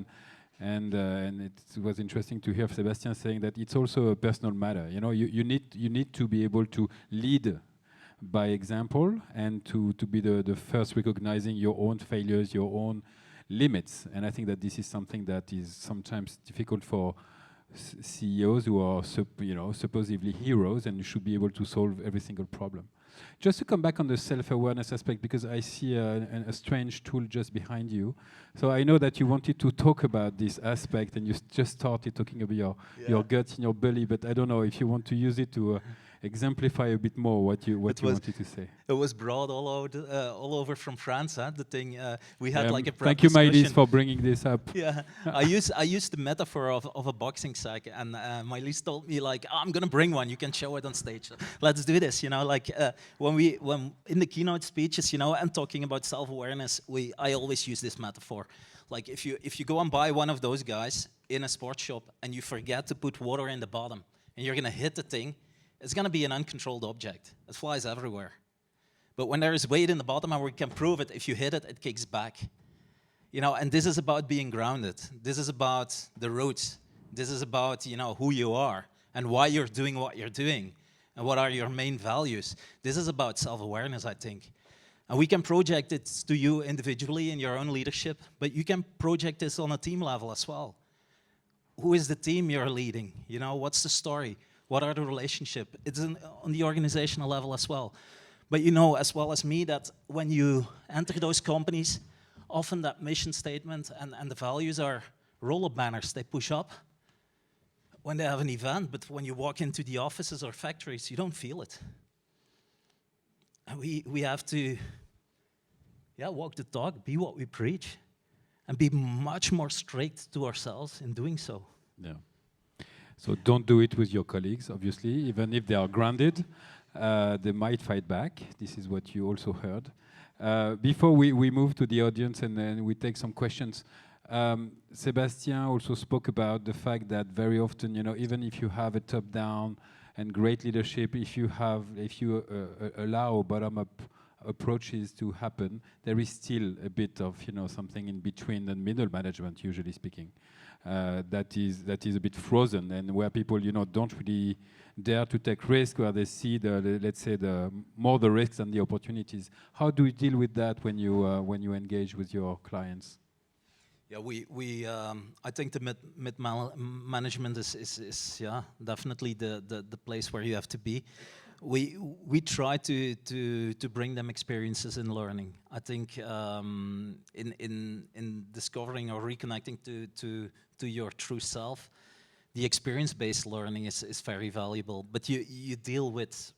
and it was interesting to hear Sebastien saying that it's also a personal matter. You know, you need to be able to lead by example and to be the first recognizing your own failures, your own limits. And I think that this is something that is sometimes difficult for CEOs who are supposedly heroes, and you should be able to solve every single problem. Just to come back on the self-awareness aspect, because I see a strange tool just behind you. So I know that you wanted to talk about this aspect, and you just started talking about your guts in your belly, but I don't know if you want to use it to exemplify a bit more what you wanted to say. It was brought all over from France. The thing we had like a prep thank you, discussion. Maëlys, for bringing this up. Yeah, I used the metaphor of a boxing sack, and Maëlys told me like, I'm gonna bring one. You can show it on stage. Let's do this. You know, like when in the keynote speeches, you know, and talking about self-awareness, I always use this metaphor. Like if you go and buy one of those guys in a sports shop and you forget to put water in the bottom, and you're gonna hit the thing. It's going to be an uncontrolled object. It flies everywhere. But when there is weight in the bottom and we can prove it, if you hit it, it kicks back. You know, and this is about being grounded. This is about the roots. This is about, you know, who you are and why you're doing what you're doing and what are your main values. This is about self-awareness, I think. And we can project it to you individually in your own leadership, but you can project this on a team level as well. Who is the team you're leading? You know, what's the story? What are the relationships? It's on the organizational level as well. But you know as well as me that when you enter those companies, often that mission statement and the values are roll-up banners. They push up when they have an event, but when you walk into the offices or factories, you don't feel it. And we have to walk the talk, be what we preach, and be much more strict to ourselves in doing so. Yeah. So don't do it with your colleagues, obviously. Even if they are grounded, they might fight back. This is what you also heard. Before we move to the audience and then we take some questions, Sebastien also spoke about the fact that very often, you know, even if you have a top-down and great leadership, if you allow bottom-up approaches to happen, there is still a bit of, you know, something in between the middle management, usually speaking. That is a bit frozen, and where people, you know, don't really dare to take risks, where they see let's say more the risks than the opportunities. How do you deal with that when you engage with your clients? Yeah, I think the mid management is definitely the place where you have to be. We try to bring them experiences in learning. I think in discovering or reconnecting to your true self, the experience-based learning is very valuable. But you deal with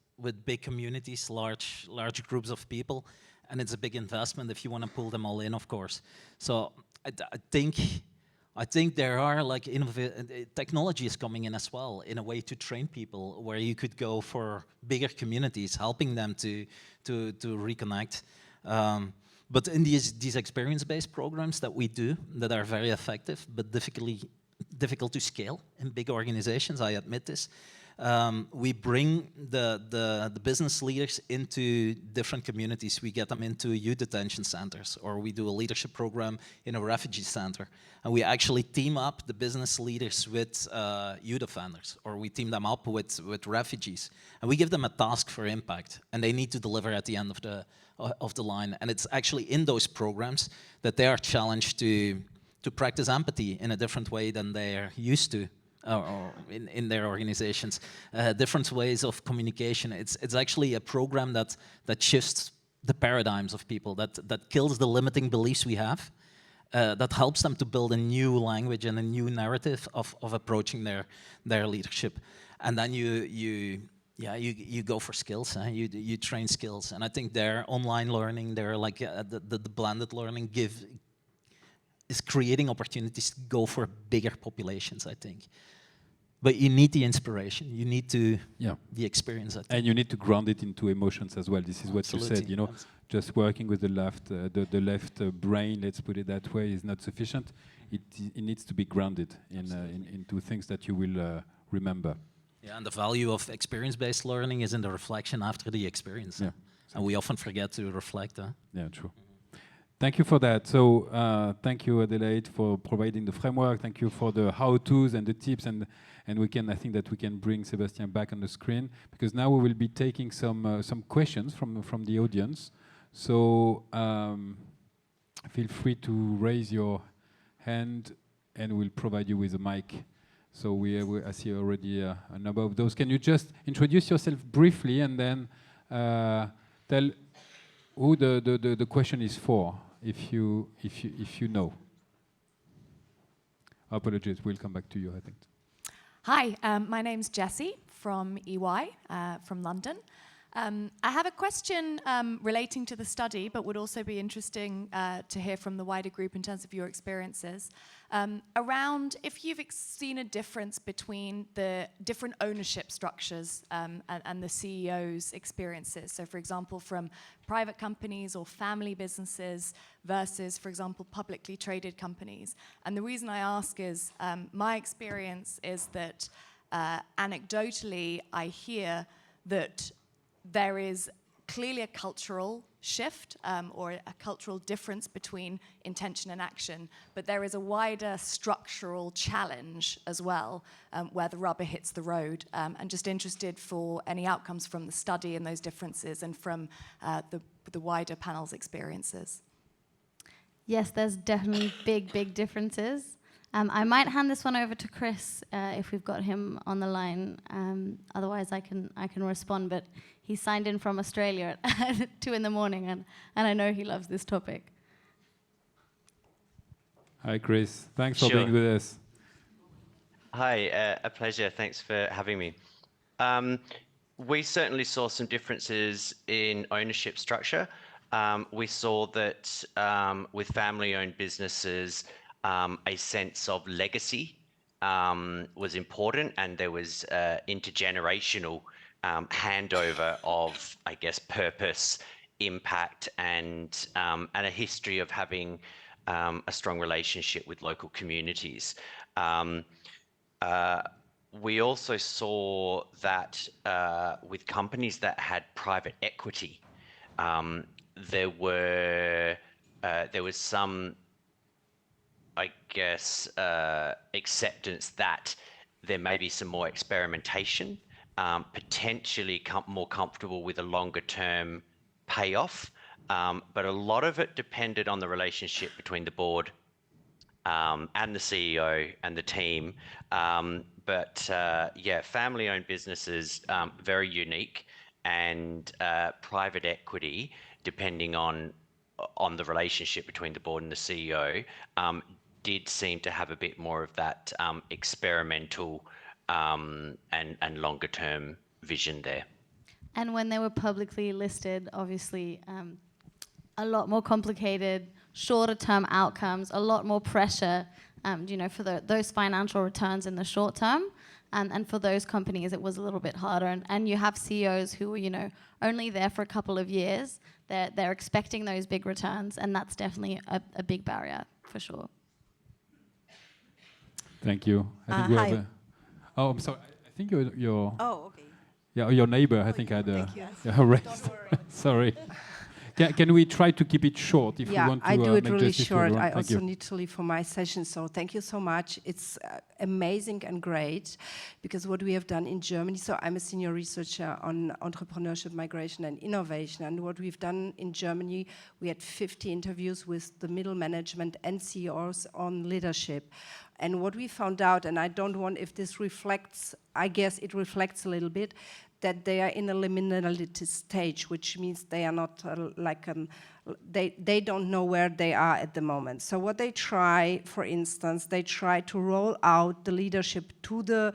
big communities, large groups of people, and it's a big investment if you want to pull them all in, of course. So I think there are like technology is coming in as well in a way to train people where you could go for bigger communities, helping them to reconnect. But in these experience-based programs that we do that are very effective but difficult to scale in big organizations, I admit this. we bring the business leaders into different communities. We get them into youth detention centers, or we do a leadership program in a refugee center. And we actually team up the business leaders with youth offenders, or we team them up with refugees. And we give them a task for impact, and they need to deliver at the end of the line. And it's actually in those programs that they are challenged to practice empathy in a different way than they are used to. Or in their organizations, different ways of communication. It's actually a program that shifts the paradigms of people, that kills the limiting beliefs we have, that helps them to build a new language and a new narrative of approaching their leadership. And then you go for skills. You train skills, and I think their online learning, their like the blended learning is creating opportunities to go for bigger populations, I think. But you need the inspiration. You need the experience. I think. And you need to ground it into emotions as well. This is what you said. You know, just working with the left brain, let's put it that way, is not sufficient. It needs to be grounded into things that you will remember. Yeah, and the value of experience-based learning is in the reflection after the experience. Yeah, and we often forget to reflect. Yeah, true. Thank you for that. So thank you, Adelaide, for providing the framework. Thank you for the how-tos and the tips, and I think that we can bring Sebastien back on the screen, because now we will be taking some questions from the audience. So feel free to raise your hand, and we'll provide you with a mic. So I see already a number of those. Can you just introduce yourself briefly, and then tell who the question is for, if you know. Apologies, we'll come back to you, I think. Hi, my name's Jessie from EY, from London. I have a question relating to the study, but would also be interesting to hear from the wider group in terms of your experiences. Around if you've seen a difference between the different ownership structures and the CEO's experiences. So, for example, from private companies or family businesses versus, for example, publicly traded companies. And the reason I ask is my experience is that anecdotally I hear that there is clearly a cultural shift or a cultural difference between intention and action, but there is a wider structural challenge as well where the rubber hits the road. And just interested for any outcomes from the study and those differences and from the wider panel's experiences. Yes, there's definitely big differences. I might hand this one over to Chris if we've got him on the line. Otherwise, I can respond. But he signed in from Australia at 2 in the morning, and I know he loves this topic. Hi, Chris. Thanks for being with us. Hi, a pleasure. Thanks for having me. We certainly saw some differences in ownership structure. We saw that with family-owned businesses, a sense of legacy was important, and there was intergenerational handover of, I guess, purpose, impact, and a history of having a strong relationship with local communities. We also saw that with companies that had private equity, there was some, I guess, acceptance that there may be some more experimentation, potentially more comfortable with a longer term payoff. But a lot of it depended on the relationship between the board and the CEO and the team. But yeah, family-owned businesses, very unique, and private equity, depending on the relationship between the board and the CEO, did seem to have a bit more of that experimental and longer term vision there. And when they were publicly listed, obviously a lot more complicated, shorter term outcomes, a lot more pressure, for those financial returns in the short term. And for those companies, it was a little bit harder. And you have CEOs who were, only there for a couple of years. They're expecting those big returns, and that's definitely a big barrier for sure. Thank you. I think we have hi. Oh, I'm sorry. I think your Oh, okay. yeah, your neighbor. I think had a raised. Sorry. Can we try to keep it short if we want to I do it make really justice to short. everyone? I Thank also you. need to leave for my session, so thank you so much. It's amazing and great, because what we have done in Germany, so I'm a senior researcher on entrepreneurship, migration and innovation, and what we've done in Germany, we had 50 interviews with the middle management and CEOs on leadership. And what we found out, and I don't want, if this reflects, I guess it reflects a little bit, that they are in a liminality stage, which means they are not they don't know where they are at the moment. So what they try, for instance, they try to roll out the leadership to the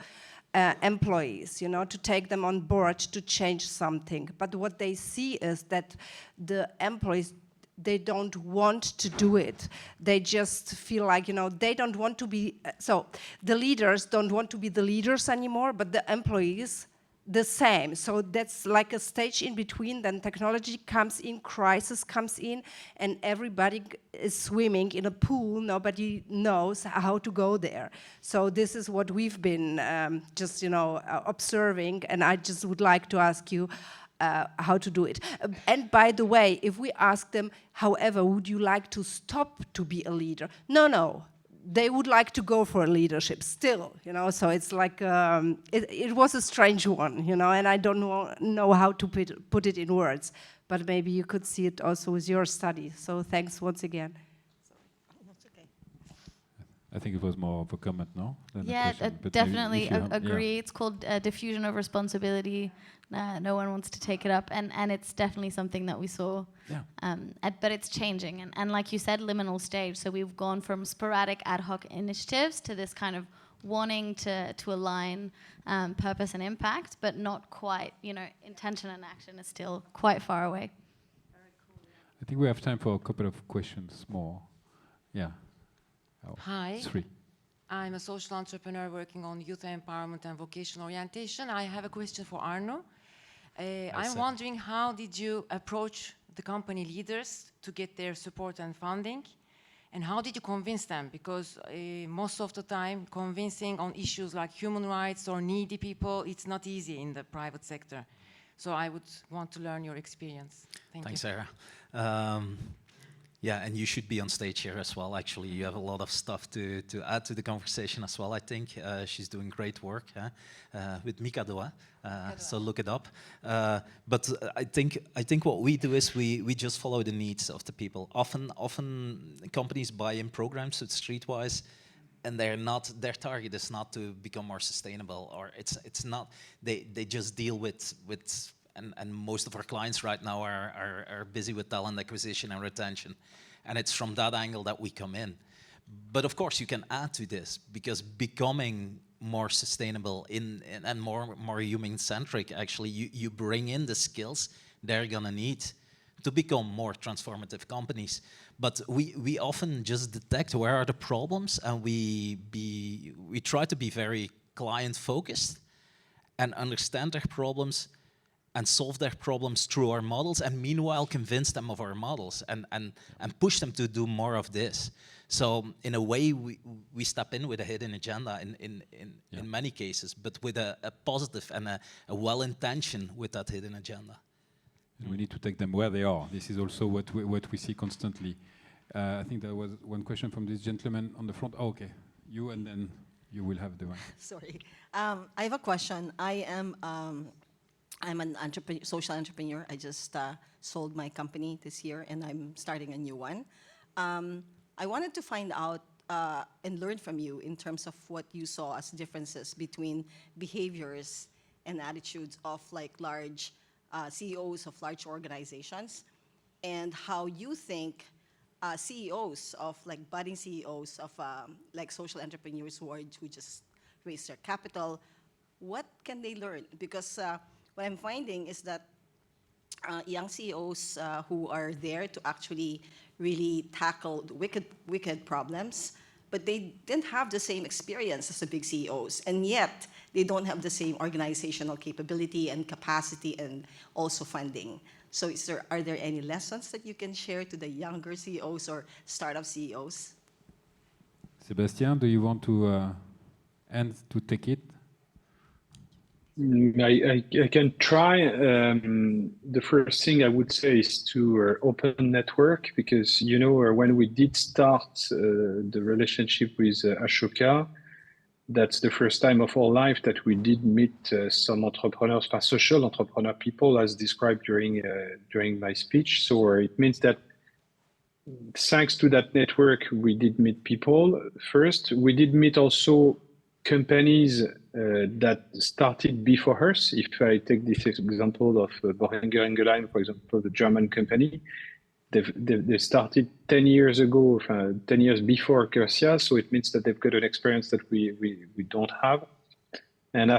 employees, you know, to take them on board to change something. But what they see is that the employees, they don't want to do it. They just feel like, you know, they don't want to be, so the leaders don't want to be the leaders anymore, but the employees, the same. So that's like a stage in between. Then technology comes in, crisis comes in, and everybody is swimming in a pool. Nobody knows how to go there. So this is what we've been just, you know, observing. And I just would like to ask you how to do it. And by the way, if we ask them, however, would you like to stop to be a leader? No. They would like to go for leadership still, you know, so it's like, it was a strange one, you know, and I don't know how to put it in words, but maybe you could see it also with your study. So thanks once again. That's okay. I think it was more of a comment, no? Than a Yeah, question, but maybe definitely if you have- agree. yeah. It's called diffusion of responsibility. No one wants to take it up, and it's definitely something that we saw. Yeah. But it's changing, and like you said, liminal stage. So we've gone from sporadic ad hoc initiatives to this kind of wanting to align purpose and impact, but not quite. You know, intention and action is still quite far away. Very cool, yeah. I think we have time for a couple of questions more. Yeah. Oh, Hi. 3. I'm a social entrepreneur working on youth empowerment and vocational orientation. I have a question for Arnaud. I'm wondering, how did you approach the company leaders to get their support and funding? And how did you convince them? Because most of the time, convincing on issues like human rights or needy people, it's not easy in the private sector. So I would want to learn your experience. Thanks, Sarah. Yeah, and you should be on stage here as well. Actually, you have a lot of stuff to add to the conversation as well. I think she's doing great work with Mikado. So look it up. But I think what we do is we just follow the needs of the people. Often companies buy in programs with Streetwize, and their target is not to become more sustainable, or it's not. They just deal with. And most of our clients right now are busy with talent acquisition and retention. And it's from that angle that we come in. But of course, you can add to this, because becoming more sustainable and more human-centric, actually, you bring in the skills they're going to need to become more transformative companies. But we often just detect where are the problems, and we try to be very client-focused and understand their problems and solve their problems through our models, and meanwhile convince them of our models and push them to do more of this. So in a way, we step in with a hidden agenda in many cases, but with a positive and a well-intention with that hidden agenda. We need to take them where they are. This is also what we see constantly. I think there was one question from this gentleman on the front. Oh, okay, you, and then you will have the one. Sorry, I have a question. I'm an social entrepreneur. I just sold my company this year, and I'm starting a new one. I wanted to find out and learn from you in terms of what you saw as differences between behaviors and attitudes of like large CEOs of large organizations, and how you think CEOs of like budding CEOs of like social entrepreneurs who just raise their capital, what can they learn? Because what I'm finding is that young CEOs who are there to actually really tackle the wicked problems, but they didn't have the same experience as the big CEOs, and yet they don't have the same organizational capability and capacity and also funding. So are there any lessons that you can share to the younger CEOs or startup CEOs? Sebastien, do you want to take it? I can try. The first thing I would say is to open network, because, you know, when we did start the relationship with Ashoka, that's the first time of our life that we did meet some entrepreneurs, social entrepreneur people, as described during my speech. So it means that thanks to that network, we did meet people first. We did meet also companies that started before us. If I take this example of Boehringer Ingelheim, for example, the German company, they started 10 years ago, 10 years before Kersia. So it means that they've got an experience that we don't have. And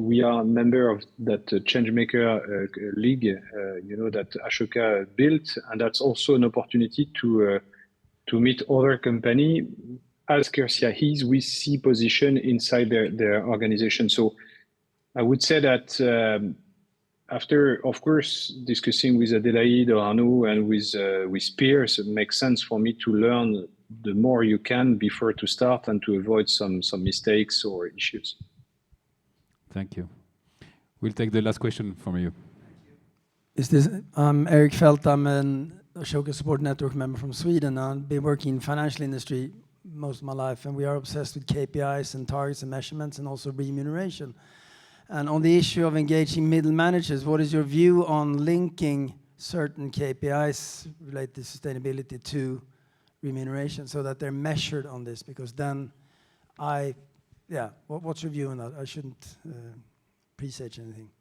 we are a member of that Changemaker league, you know, that Ashoka built, and that's also an opportunity to meet other company as Kersia is with C position inside their organization. So I would say that after, of course, discussing with Adelaïde or Arnaud and with peers, it makes sense for me to learn the more you can before to start and to avoid some mistakes or issues. Thank you. We'll take the last question from you. I'm Eric Felt. I'm an Ashoka Support Network member from Sweden. I've been working in financial industry most of my life, and we are obsessed with KPIs and targets and measurements and also remuneration. And on the issue of engaging middle managers, what is your view on linking certain KPIs related to sustainability to remuneration so that they're measured on this? Because then what's your view on that? I shouldn't presage anything.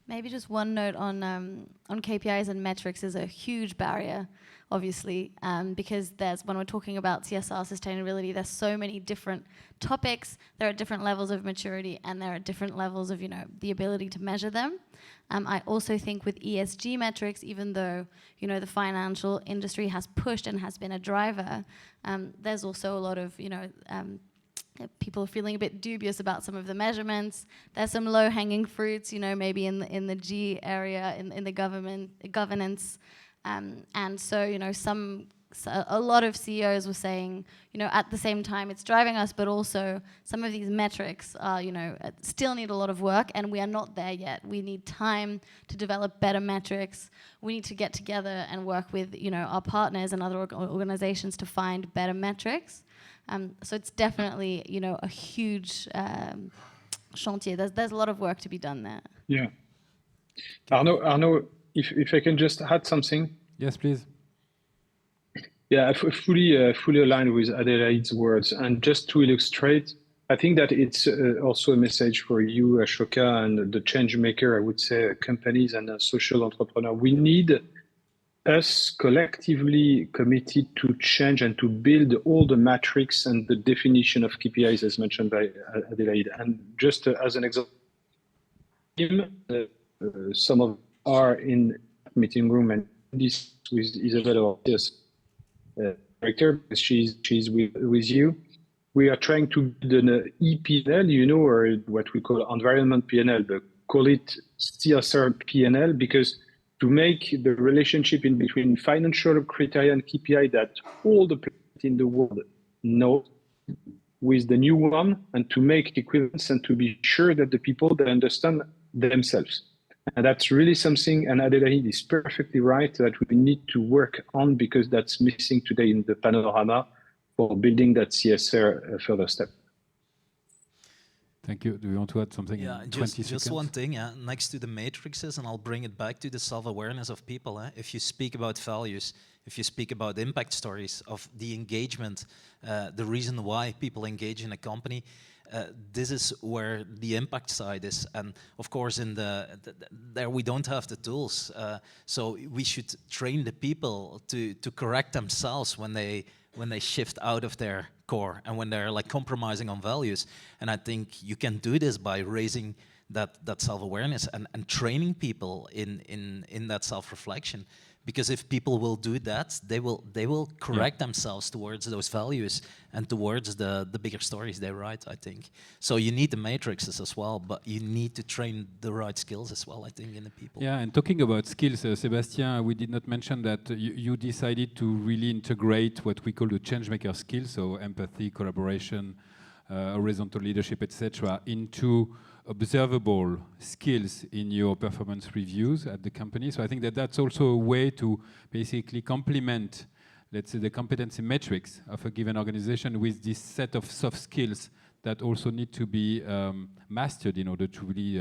Maybe just one note on KPIs and metrics is a huge barrier, obviously, because when we're talking about CSR sustainability, there's so many different topics, there are different levels of maturity, and there are different levels of, you know, the ability to measure them. I also think with ESG metrics, even though, you know, the financial industry has pushed and has been a driver, there's also a lot of, you know, people are feeling a bit dubious about some of the measurements. There's some low-hanging fruits, you know, maybe in the G area, in the governance. And so, you know, a lot of CEOs were saying, you know, at the same time it's driving us, but also some of these metrics are, you know, still need a lot of work, and we are not there yet. We need time to develop better metrics. We need to get together and work with, you know, our partners and other organizations to find better metrics. So it's definitely, you know, a huge chantier. There's a lot of work to be done there. Yeah. Arnaud, if I can just add something. Yes, please. Yeah, I fully aligned with Adelaide's words. And just to illustrate, I think that it's also a message for you, Ashoka, and the Changemaker, I would say, companies and social entrepreneur. We need us collectively committed to change and to build all the metrics and the definition of KPIs, as mentioned by Adelaide. And just as an example, some of are in meeting room, and this with Isabella, yes, director, she's with you. We are trying to build an EPNL, you know, or what we call environment PNL, but call it CSR PNL, because to make the relationship in between financial criteria and KPI that all the people in the world know with the new one, and to make equivalence and to be sure that the people that understand themselves. And that's really something, and Adelaide is perfectly right, that we need to work on, because that's missing today in the panorama for building that CSR further step. Thank you. Do you want to add something? Yeah, in 20 just seconds? one thing. Next to the matrices, and I'll bring it back to the self-awareness of people. If you speak about values, if you speak about impact stories of the engagement, the reason why people engage in a company, this is where the impact side is. And of course, in there we don't have the tools. So we should train the people to correct themselves when they shift out of their core and when they're like compromising on values. And I think you can do this by raising that self-awareness and training people in that self-reflection. Because if people will do that, they will correct themselves towards those values and towards the bigger stories they write, I think. So you need the matrices as well, but you need to train the right skills as well, I think, in the people. Yeah, and talking about skills, Sebastien, we did not mention that you decided to really integrate what we call the Changemaker skills, so empathy, collaboration, horizontal leadership, etc., into observable skills in your performance reviews at the company. So I think that that's also a way to basically complement, let's say, the competency metrics of a given organization with this set of soft skills that also need to be mastered in order to really,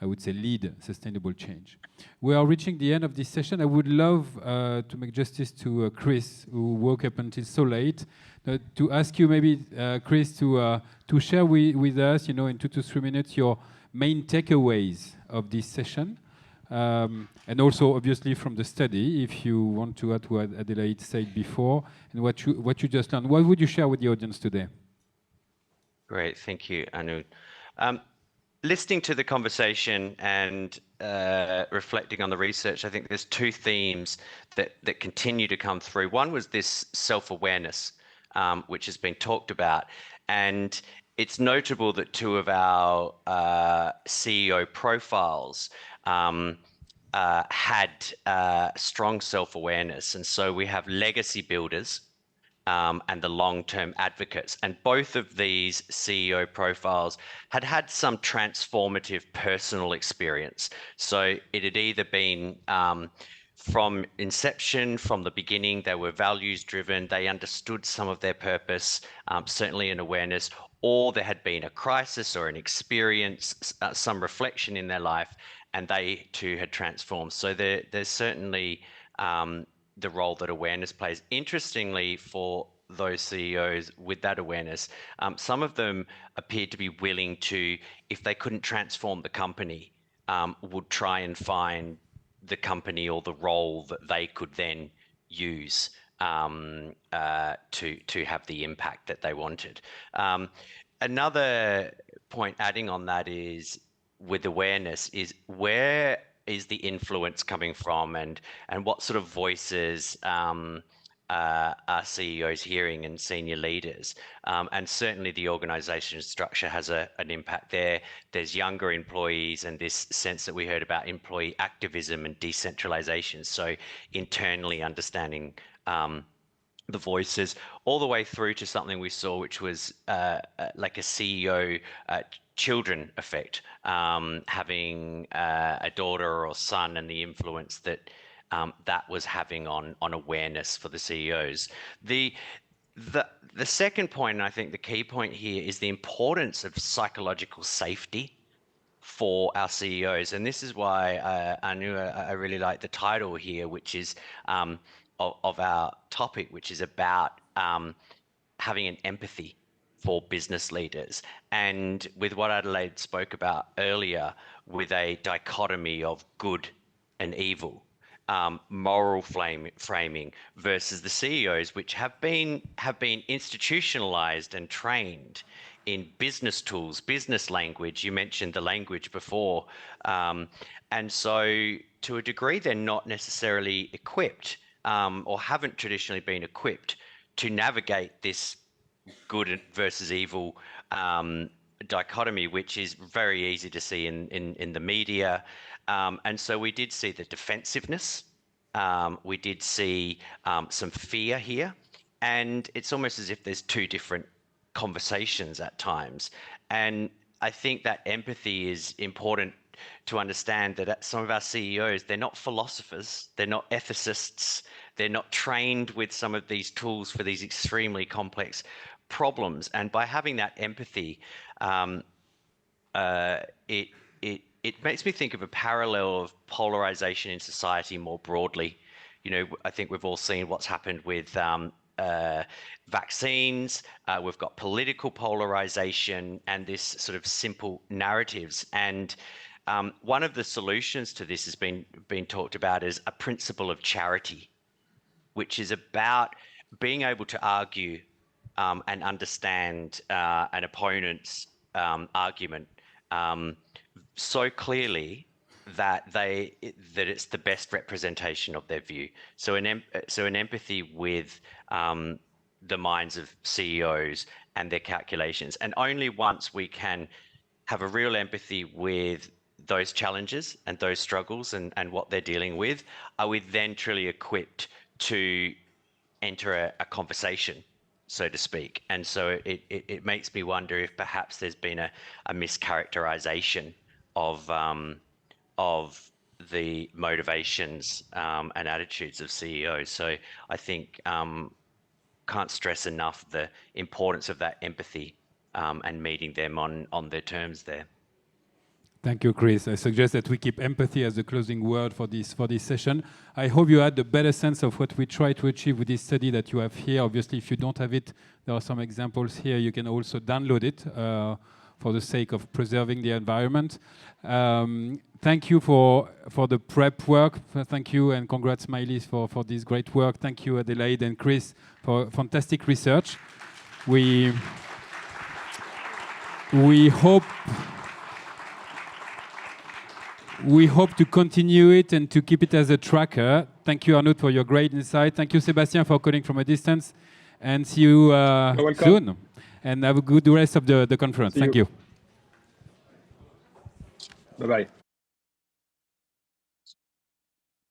I would say, lead sustainable change. We are reaching the end of this session. I would love to make justice to Chris, who woke up until so late, to ask you maybe, Chris, to share with us, in 2 to 3 minutes, your main takeaways of this session. And also, obviously, from the study, if you want to add what Adelaide said before, and what you just learned. What would you share with the audience today? Great, thank you, Arnaud. Listening to the conversation and reflecting on the research, I think there's 2 themes that continue to come through. One was this self-awareness, which has been talked about. And it's notable that 2 of our CEO profiles had strong self-awareness. And so we have legacy builders and the long-term advocates. And both of these CEO profiles had some transformative personal experience. So it had either been from inception, from the beginning, they were values driven, they understood some of their purpose, certainly an awareness, or there had been a crisis or an experience, some reflection in their life, and they too had transformed. So there's certainly the role that awareness plays. Interestingly, for those CEOs with that awareness, some of them appeared to be willing to, if they couldn't transform the company, would try and find the company or the role that they could then use to have the impact that they wanted. Another point adding on that is, with awareness, is where is the influence coming from, and what sort of voices are CEOs hearing and senior leaders? And certainly the organization structure has an impact there. There's younger employees and this sense that we heard about employee activism and decentralization. So internally understanding the voices, all the way through to something we saw, which was like a CEO children effect, having a daughter or son, and the influence that that was having on awareness for the CEOs. The second point, and I think the key point here, is the importance of psychological safety for our CEOs. And this is why I really like the title here, which is of our topic, which is about having an empathy for business leaders. And with what Adelaide spoke about earlier, with a dichotomy of good and evil, moral framing versus the CEOs, which have been institutionalized and trained in business tools, business language. You mentioned the language before. And so to a degree, they're not necessarily equipped or haven't traditionally been equipped to navigate this good versus evil dichotomy, which is very easy to see in the media. And so we did see the defensiveness. We did see some fear here. And it's almost as if there's 2 different conversations at times. And I think that empathy is important to understand, that some of our CEOs, they're not philosophers, they're not ethicists, they're not trained with some of these tools for these extremely complex problems. And by having that empathy, it makes me think of a parallel of polarization in society more broadly. You know, I think we've all seen what's happened with vaccines. We've got political polarization and this sort of simple narratives. And one of the solutions to this has been talked about as a principle of charity, which is about being able to argue and understand an opponent's argument so clearly that it's the best representation of their view. So an empathy with the minds of CEOs and their calculations. And only once we can have a real empathy with those challenges and those struggles and what they're dealing with, are we then truly equipped to enter a conversation so to speak. And so it makes me wonder if perhaps there's been a mischaracterization of the motivations and attitudes of CEOs. So I think can't stress enough the importance of that empathy and meeting them on their terms there. Thank you, Chris. I suggest that we keep empathy as the closing word for this session. I hope you had a better sense of what we try to achieve with this study that you have here. Obviously, if you don't have it, there are some examples here. You can also download it for the sake of preserving the environment. Thank you for the prep work. Thank you, and congrats, Maëlys, for this great work. Thank you, Adelaide and Chris, for fantastic research. We hope to continue it and to keep it as a tracker. Thank you, Arnaud, for your great insight. Thank you, Sebastien, for calling from a distance. And see you soon. And have a good rest of the conference. Thank you. Bye-bye.